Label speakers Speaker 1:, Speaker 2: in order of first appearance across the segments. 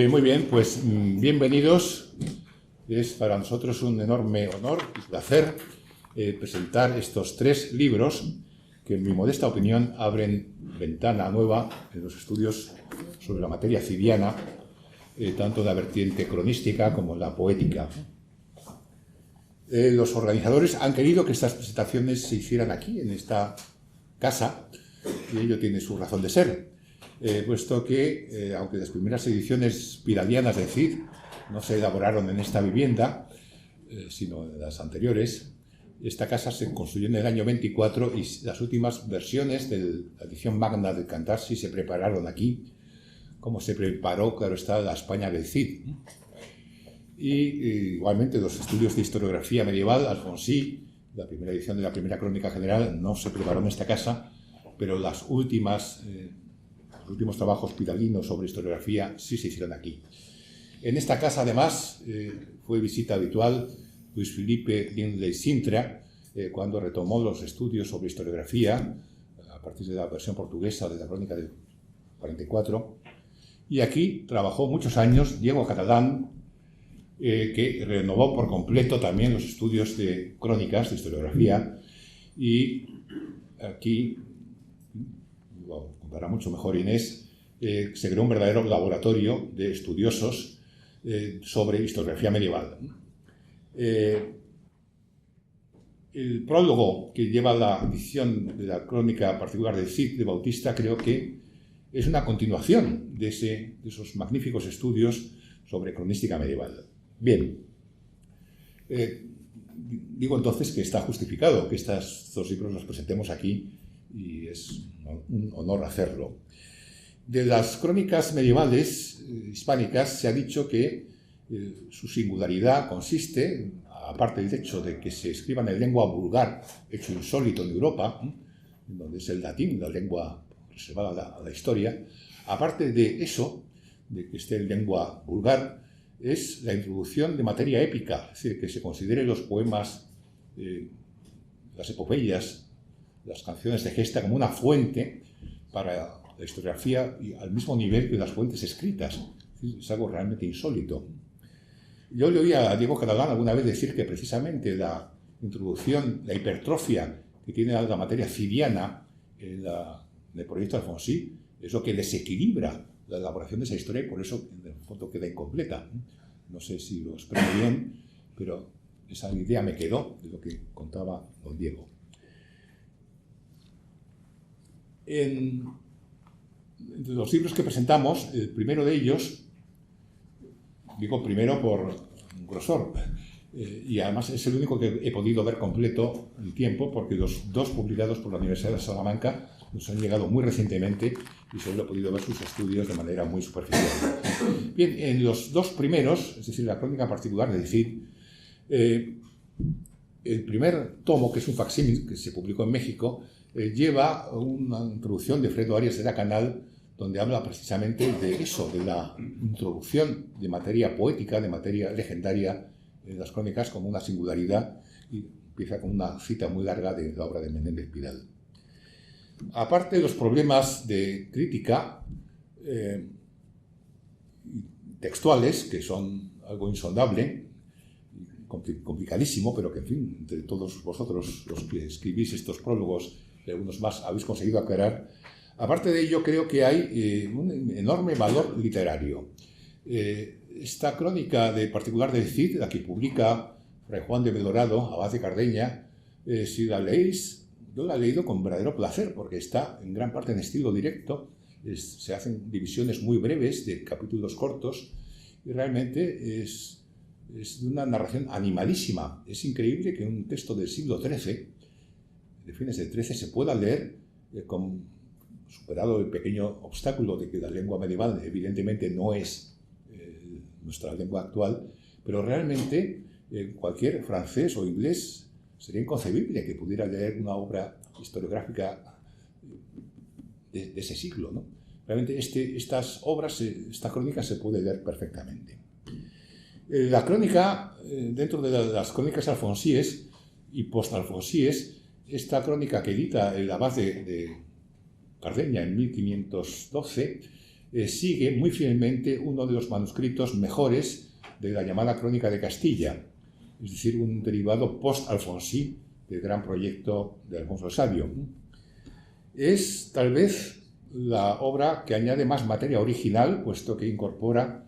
Speaker 1: Muy bien, pues bienvenidos. Es para nosotros un enorme honor y placer presentar estos tres libros que, en mi modesta opinión, abren ventana nueva en los estudios sobre la materia civiana, tanto de la vertiente cronística como la poética. Los organizadores han querido que estas presentaciones se hicieran aquí, en esta casa, y ello tiene su razón de ser, puesto que, aunque las primeras ediciones piralianas de CID no se elaboraron en esta vivienda, sino en las anteriores, esta casa se construyó en el año 24 y las últimas versiones de la edición magna del Cantarsi se prepararon aquí, como se preparó, claro está, la España del Cid. Y igualmente los estudios de historiografía medieval, Alfonsí, la primera edición de la primera crónica general, no se preparó en esta casa, pero los últimos trabajos piralinos sobre historiografía sí se hicieron aquí. En esta casa, además, fue visita habitual Luis Felipe de Sintra, cuando retomó los estudios sobre historiografía, a partir de la versión portuguesa de la crónica del 44. Y aquí trabajó muchos años Diego Catalán, que renovó por completo también los estudios de crónicas, de historiografía, y aquí, lo contará mucho mejor Inés, se creó un verdadero laboratorio de estudiosos sobre historiografía medieval. El prólogo que lleva la edición de la crónica particular del Cid de Bautista creo que es una continuación de esos magníficos estudios sobre cronística medieval. Bien, digo entonces que está justificado que estos dos libros los presentemos aquí y es un honor hacerlo. De las crónicas medievales hispánicas se ha dicho que su singularidad consiste, aparte del hecho de que se escriban en lengua vulgar, hecho insólito en Europa, donde es el latín, la lengua reservada a la historia, aparte de eso, de que esté en lengua vulgar, es la introducción de materia épica, es decir, que se considere los poemas, las epopeyas, las canciones de gesta como una fuente para la historiografía y al mismo nivel que las fuentes escritas. Es algo realmente insólito. Yo le oí a Diego Catalán alguna vez decir que precisamente la introducción, la hipertrofia que tiene la materia civiana en el proyecto Alfonsí es lo que desequilibra la elaboración de esa historia y por eso en el fondo queda incompleta. No sé si lo expreso bien, pero esa idea me quedó de lo que contaba don Diego. Entre los libros que presentamos, el primero de ellos, digo primero por grosor, y además es el único que he podido ver completo en tiempo, porque los dos publicados por la Universidad de Salamanca nos han llegado muy recientemente y solo he podido ver sus estudios de manera muy superficial. Bien, en los dos primeros, es decir, la crónica particular del Cid, el primer tomo, que es un facsímil que se publicó en México, lleva una introducción de Fredo Arias de la Canal, donde habla precisamente de eso, de la introducción de materia poética, de materia legendaria en las crónicas como una singularidad, y empieza con una cita muy larga de la obra de Menéndez Pidal. Aparte de los problemas de crítica textuales, que son algo insondable, complicadísimo, pero que, en fin, entre todos vosotros, los que escribís estos prólogos y algunos más, habéis conseguido aclarar. Aparte de ello, creo que hay un enorme valor literario. Esta crónica de particular del Cid, la que publica Fray Juan de Belorado, abad de Cardeña, si la leéis, yo la he leído con verdadero placer, porque está en gran parte en estilo directo, se hacen divisiones muy breves de capítulos cortos, y realmente es de una narración animadísima. Es increíble que un texto del siglo XIII, de fines del XIII, se pueda leer superado el pequeño obstáculo de que la lengua medieval evidentemente no es nuestra lengua actual, pero realmente cualquier francés o inglés sería inconcebible que pudiera leer una obra historiográfica de ese siglo, ¿no? Realmente estas obras, esta crónica se puede leer perfectamente. La crónica dentro de las crónicas alfonsíes y postalfonsíes, esta crónica que edita el abad de Cardeña en 1512 sigue muy fielmente uno de los manuscritos mejores de la llamada Crónica de Castilla, es decir, un derivado post-alfonsí del gran proyecto de Alfonso el Sabio. Es tal vez la obra que añade más materia original, puesto que incorpora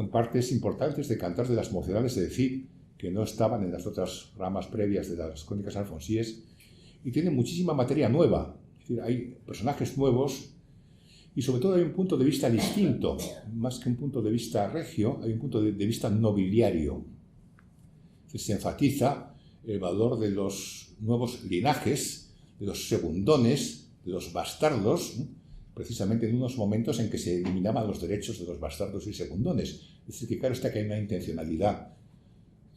Speaker 1: partes importantes de Cantar de las Mocedades de Cid, que no estaban en las otras ramas previas de las crónicas alfonsíes, y tiene muchísima materia nueva. Es decir, hay personajes nuevos y sobre todo hay un punto de vista distinto, más que un punto de vista regio, hay un punto de vista nobiliario. Se enfatiza el valor de los nuevos linajes, de los segundones, de los bastardos, precisamente en unos momentos en que se eliminaban los derechos de los bastardos y segundones. Es decir, que claro está que hay una intencionalidad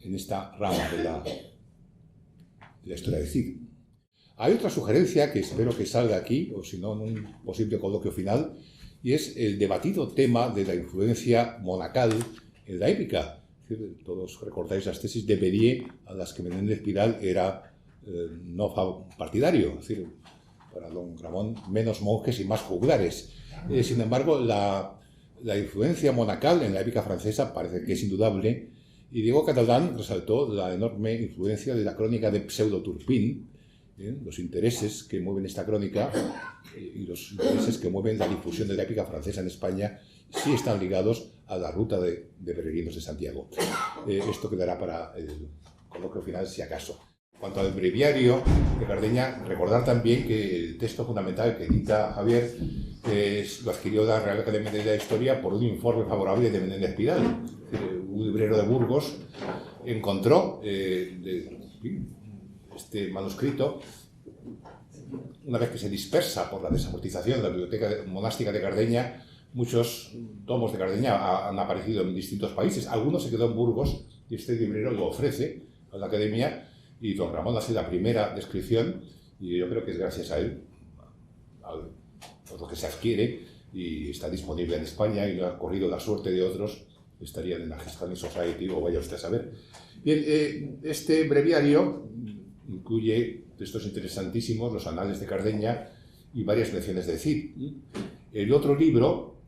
Speaker 1: en esta rama de la historia de Cid. Hay otra sugerencia que espero que salga aquí, o si no en un posible coloquio final, y es el debatido tema de la influencia monacal en la épica. Es decir, todos recordáis las tesis de Bédier, a las que Menéndez Pidal era no partidario. Es decir, para don Ramón, menos monjes y más juglares. Sin embargo, la influencia monacal en la épica francesa parece que es indudable, y Diego Catalán resaltó la enorme influencia de la crónica de Pseudo-Turpin, los intereses que mueven esta crónica y los intereses que mueven la difusión de la épica francesa en España sí están ligados a la ruta de peregrinos de Santiago. Esto quedará para el coloquio final, si acaso. En cuanto al breviario de Cardeña, recordar también que el texto fundamental que edita Javier lo adquirió la Real Academia de la Historia por un informe favorable de Menéndez Pidal. Un librero de Burgos encontró este manuscrito una vez que se dispersa por la desamortización de la biblioteca monástica de Cardeña. Muchos tomos de Cardeña han aparecido en distintos países. Algunos se quedó en Burgos y este librero lo ofrece a la Academia. Y don Ramón hace la primera descripción, y yo creo que es gracias a él, por lo que se adquiere, y está disponible en España, y no ha corrido la suerte de otros, estarían en la Hispanic Society, o vaya usted a saber. Bien, este breviario incluye textos interesantísimos, los Anales de Cardeña y varias menciones de Cid. El otro libro,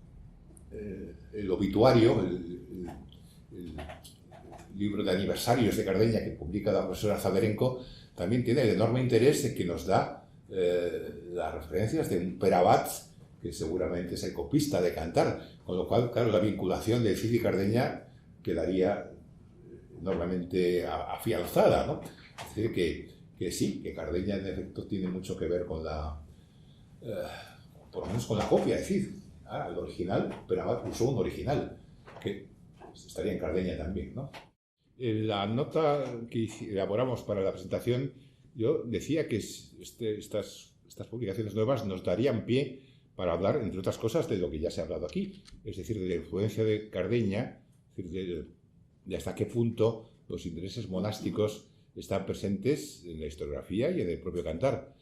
Speaker 1: el obituario, el libro de aniversarios de Cardeña que publica la profesora Zaberenko, también tiene el enorme interés en que nos da las referencias de un Perabat, que seguramente es el copista de Cantar, con lo cual, claro, la vinculación de Cid y Cardeña quedaría enormemente afianzada, ¿no? Es decir, que sí, que Cardeña en efecto tiene mucho que ver con por lo menos con la copia de Cid. El original, Perabat usó un original, que estaría en Cardeña también, ¿no? En la nota que elaboramos para la presentación, yo decía que estas publicaciones nuevas nos darían pie para hablar, entre otras cosas, de lo que ya se ha hablado aquí, es decir, de la influencia de Cardeña, es decir, de hasta qué punto los intereses monásticos están presentes en la historiografía y en el propio Cantar.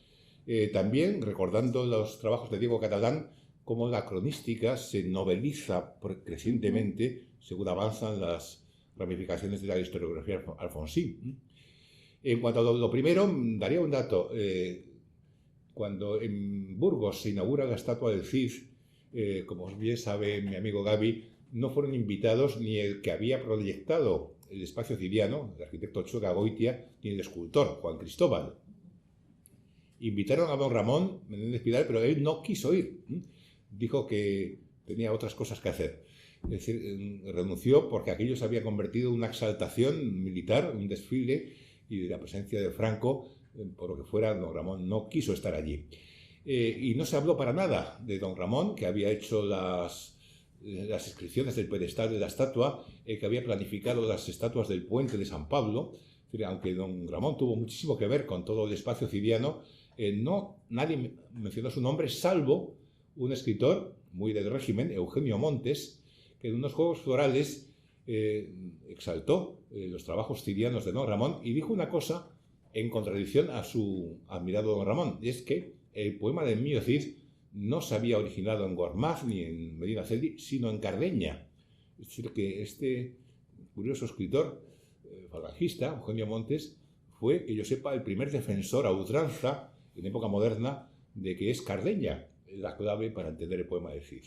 Speaker 1: También recordando los trabajos de Diego Catalán, cómo la cronística se noveliza crecientemente según avanzan las ramificaciones de la historiografía alfonsí. En cuanto a lo primero, daría un dato. Cuando en Burgos se inaugura la estatua del Cid, como bien sabe mi amigo Gaby, no fueron invitados ni el que había proyectado el espacio cidiano, el arquitecto Ochoa Goitia, ni el escultor, Juan Cristóbal. Invitaron a don Ramón Menéndez Pidal, pero él no quiso ir. Dijo que tenía otras cosas que hacer. Es decir, renunció porque aquello se había convertido en una exaltación militar, un desfile, y de la presencia de Franco, por lo que fuera, don Ramón no quiso estar allí. Y no se habló para nada de don Ramón, que había hecho las inscripciones del pedestal de la estatua, que había planificado las estatuas del puente de San Pablo. Es decir, aunque don Ramón tuvo muchísimo que ver con todo el espacio cidiano, nadie mencionó su nombre, salvo un escritor muy del régimen, Eugenio Montes, que en unos Juegos Florales exaltó los trabajos cidianos de don Ramón y dijo una cosa en contradicción a su admirado don Ramón, y es que el poema del Mío Cid no se había originado en Gormaz ni en Medinaceli, sino en Cardeña. Es decir, que este curioso escritor falangista, Eugenio Montes, fue, que yo sepa, el primer defensor a ultranza, en época moderna, de que es Cardeña la clave para entender el poema de Cid.